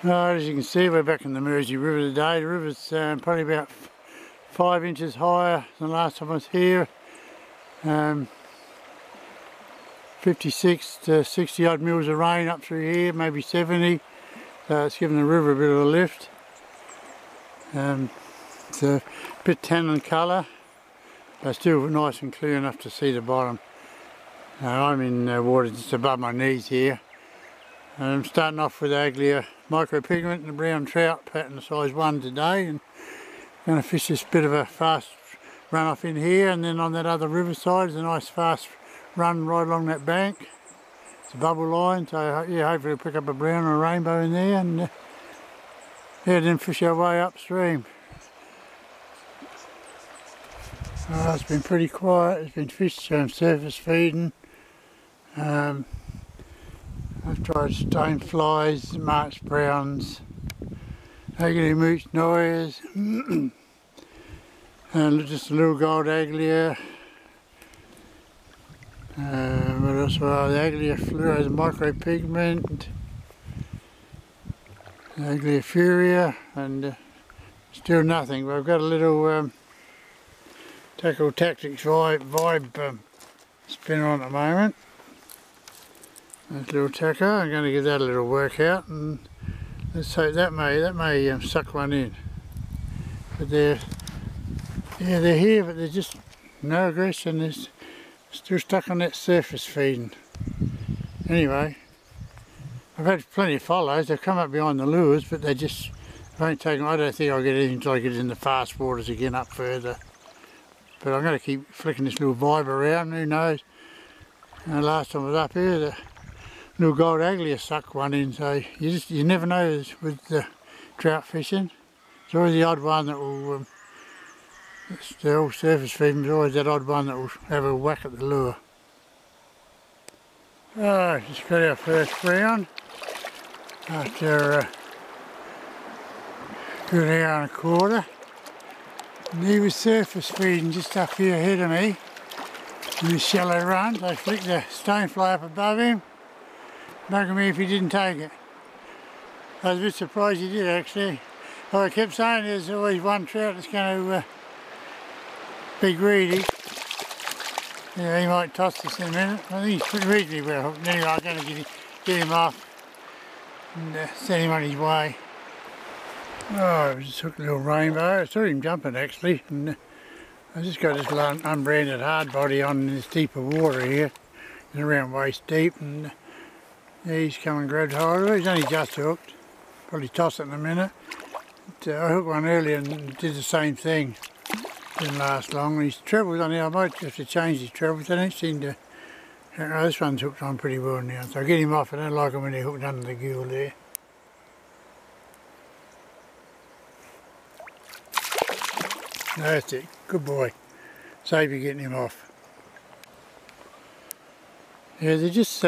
As you can see, we're back in the Mersey River today. The river's probably about 5 inches higher than the last time I was here. 56 to 60 odd mils of rain up through here, maybe 70. So it's giving the river a bit of a lift. It's a bit tannin colour, but still nice and clear enough to see the bottom. I'm in water just above my knees here. I'm starting off with Aglia micropigment and a brown trout pattern size 1 today, and I'm going to fish this bit of a fast run off in here, and then on that other riverside is a nice fast run right along that bank. It's a bubble line, so yeah, hopefully we'll pick up a brown or a rainbow in there, and yeah, then fish our way upstream. It's been pretty quiet. It's been fish surface feeding. I've tried stone flies, March browns, Aglia mooch noyers, and just a little gold Aglia. What else? Well, the Aglia fluorescent micropigment, Aglia furia, and still nothing. But I've got a little Tackle Tactics vibe spinner on at the moment. Nice little tacker. I'm going to give that a little workout, and let's hope that may suck one in. But they're here, but they're just no aggression. They're still stuck on that surface feeding. Anyway, I've had plenty of follows. They've come up behind the lures, but they just won't take them. I don't think I'll get anything until I get in the fast waters again up further. But I'm going to keep flicking this little vibe around. Who knows? Last time I was up here, the little gold Aglia sucked one in, so you never know with trout fishing. It's always the odd one that will, they're all surface feeding, there's always that odd one that will have a whack at the lure. Just got our first brown after a good hour and a quarter. And he was surface feeding just up here ahead of me in this shallow run. So I flicked the stonefly up above him. Bugging me if he didn't take it. I was a bit surprised he did actually. Well, I kept saying there's always one trout that's going to be greedy. Yeah, he might toss this in a minute. I think he's pretty reasonably well hooked. Anyway, I'm going to get him off and send him on his way. Oh, it just hooked a little rainbow. I saw him jumping actually, and I just got this unbranded hard body on in this deeper water here. It's around waist deep, and yeah, he's come and grabbed hold of it. He's only just hooked. Probably toss it in a minute. But, I hooked one earlier and did the same thing. Didn't last long. His trebles on here, I might have to change his trebles. They don't seem to... Oh, this one's hooked on pretty well now. So I'll get him off. I don't like him when they're hooked under the gill there. That's it. Good boy. Save you getting him off. Yeah, they're just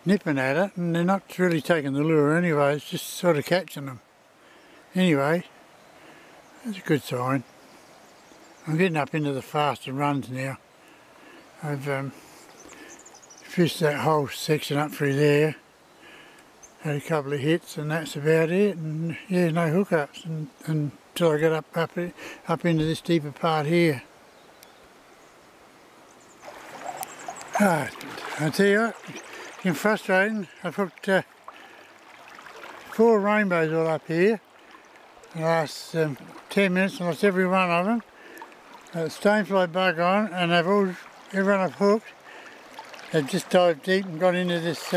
nipping at it, and they're not really taking the lure anyway. It's just sort of catching them. Anyway, that's a good sign. I'm getting up into the faster runs now. I've fished that whole section up through there. Had a couple of hits, and that's about it. And yeah, no hookups until I get up into this deeper part here. I tell you what, it's been frustrating. I've hooked 4 rainbows all up here in the last 10 minutes, and lost every one of them. Stonefly bug on, and everyone I've hooked, they've just dived deep and got into this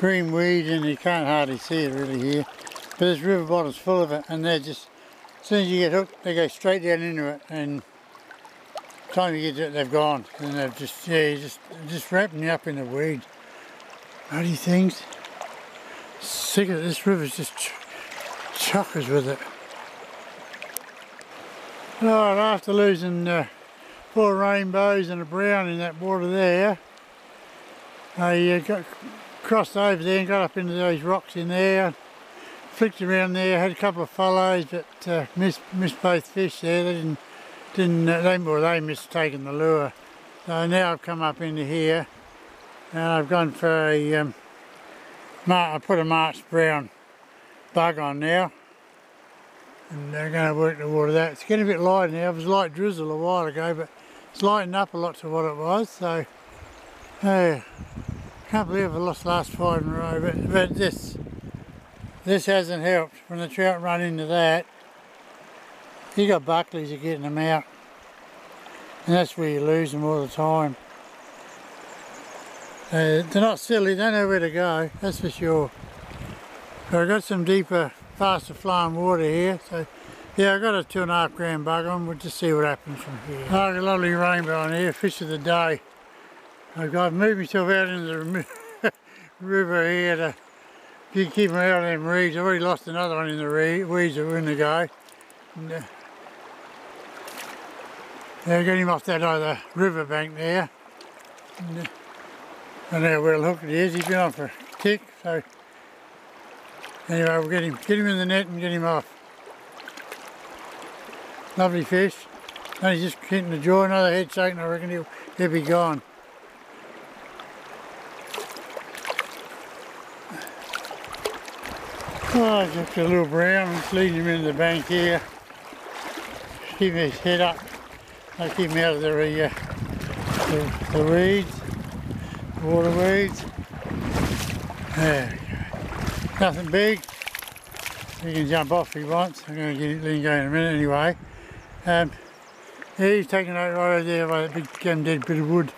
green weed, and you can't hardly see it really here. But this river bottom's full of it, and they're just, as soon as you get hooked, they go straight down into it, and by the time you get to it, they've gone. And they've just, yeah, just wrapping you up in the weed. Bloody things. Sick of it. This river's just chockers with it. Alright, after losing 4 rainbows and a brown in that water there, I got crossed over there and got up into those rocks in there, flicked around there, had a couple of follows, but missed both fish there. They missed taking the lure. So now I've come up into here, and I've gone for a I put a March brown bug on now, and they're going to work the water that. It's getting a bit light now. It was light drizzle a while ago, but it's lightened up a lot to what it was. So, yeah, can't believe I lost the last 5 in a row. But this hasn't helped. When the trout run into that, you got buckleys are getting them out, and that's where you lose them all the time. They're not silly, they know where to go, that's for sure. So I've got some deeper, faster flowing water here. So yeah, I've got a 2.5 gram bug on. We'll just see what happens from here. Oh, a lovely rainbow on here, fish of the day. I've moved myself out into the river here to keep them out of them reeds. I've already lost another one in the weeds that were in the go. And, yeah, get him off that other river bank there. And, I don't know how well hooked it is. He's been on for a tick, so anyway, we'll get him in the net and get him off. Lovely fish. Only just hitting the jaw, another head shake, and I reckon he'll be gone. Oh, just a little brown. Just leading him into the bank here. Keep his head up. I keep him out of the weeds. Water weeds. There we go. Nothing big. He can jump off if he wants. I'm going to let him go in a minute anyway. Yeah, he's taking out right over there by that big dead bit of wood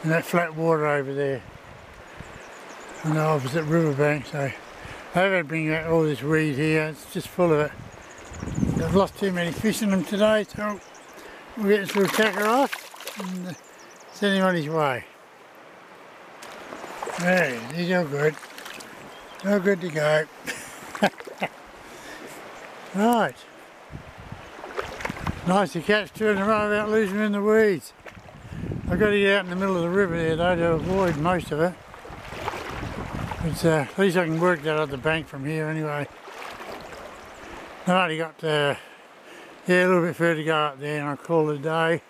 and that flat water over there on the opposite riverbank. So I haven't bring out all this weed here. It's just full of it. I've lost too many fish in them today, so we'll get this little tacker off and send him on his way. There, he's all good. All good to go. Right. Nice to catch 2 in a row without losing them in the weeds. I've got to get out in the middle of the river there though to avoid most of it. But at least I can work that other bank from here anyway. I've only got yeah, a little bit further to go up there and I'll call it a day.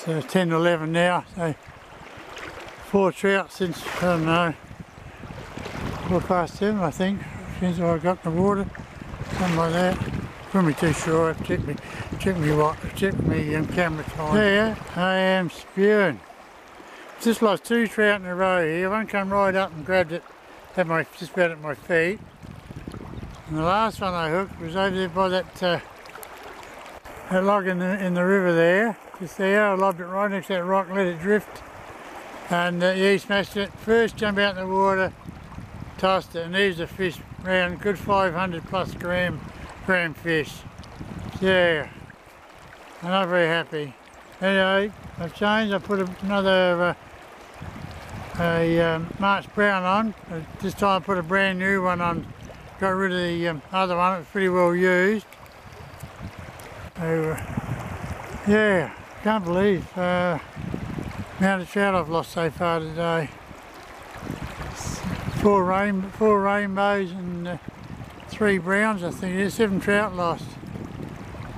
It's 10 to 11 now, so 4 trout since, I don't know, 7:15 I think, since I got in the water, something like that. Couldn't be too sure. Check me camera time. There, I am spewing. Just lost 2 trout in a row here. One come right up and grabbed it, just about at my feet. And the last one I hooked was over there by that log in the river there. Just there, I lobbed it right next to that rock, let it drift. And yeah, he smashed it. First jump out in the water, tossed it, and there's a fish round, good 500 plus gram fish. Yeah, I'm not very happy. Anyway, I've changed. I put another March brown on. This time I put a brand new one on. Got rid of the other one. It was pretty well used. So, yeah, can't believe the amount of trout I've lost so far today. 4 rainbows and 3 browns, I think. There's 7 trout lost.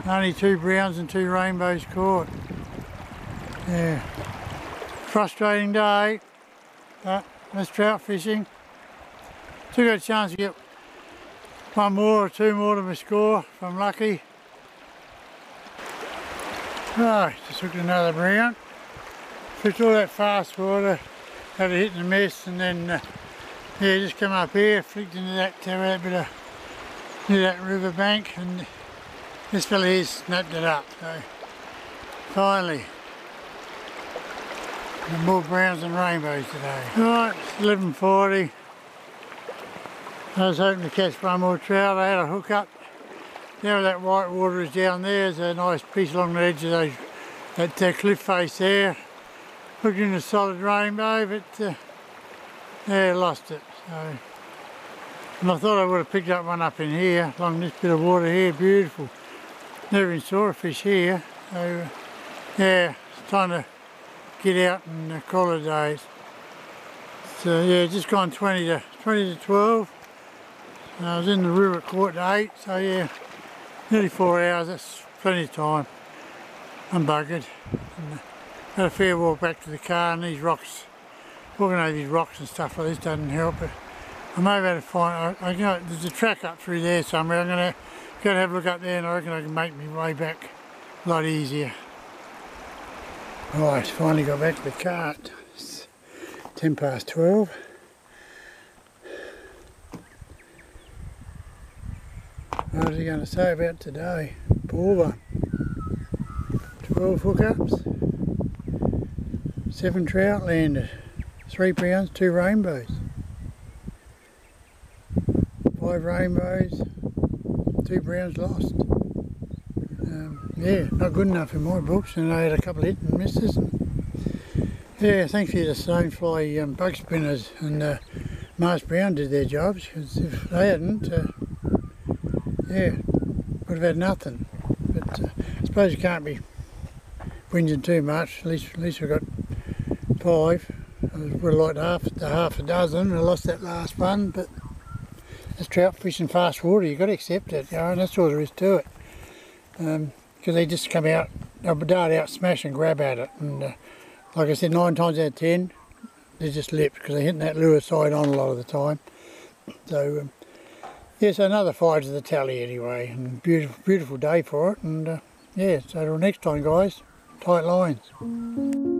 Only 2 browns and 2 rainbows caught. Yeah. Frustrating day, but that's trout fishing. Still got a chance to get 1 more or 2 more to my score if I'm lucky. Right, just hooked another brown. Fished all that fast water, had a hit and a miss, and then yeah, just come up here, flicked into that bit of near that river bank, and this fella here snapped it up. So finally, more browns and rainbows today. Right, it's 11:40. I was hoping to catch 1 more trout. I had a hook up. Now that white water is down there, there's a nice piece along the edge of that cliff face there. Hooked in a solid rainbow, but yeah, lost it. So, and I thought I would have picked up one up in here, along this bit of water here, beautiful. Never even saw a fish here. So yeah, it's time to get out and call it a day. So yeah, just gone 20 to 12. I was in the river at 7:45, so yeah, nearly 4 hours, that's plenty of time. I'm buggered. And had a fair walk back to the car, and these rocks walking over these rocks and stuff like this doesn't help, but I may be able to find, you know, there's a track up through there somewhere. I'm going to go and have a look up there, and I reckon I can make my way back a lot easier. Right, finally got back to the cart. It's 12:10. What was he going to say about today? Paula. 12 hookups, 7 trout landed, 3 browns, 2 rainbows. 5 rainbows, 2 browns lost. Yeah, not good enough in my books, and I had a couple of hit and misses. And yeah, thanks to the stonefly bug spinners and Mars Brown did their jobs, because if they hadn't, yeah, would have had nothing. But I suppose you can't be whinging too much. At least we've got 5. I would have liked half a dozen. I lost that last one, but that's trout fishing fast water. You've got to accept it, you know, and that's all there is to it. Because they just come out, they'll dart out, smash and grab at it, and like I said, 9 times out of 10 they're just lipped because they're hitting that lure side on a lot of the time. So yeah, so another 5 to the tally anyway, and beautiful day for it. And yeah, so till next time guys, tight lines.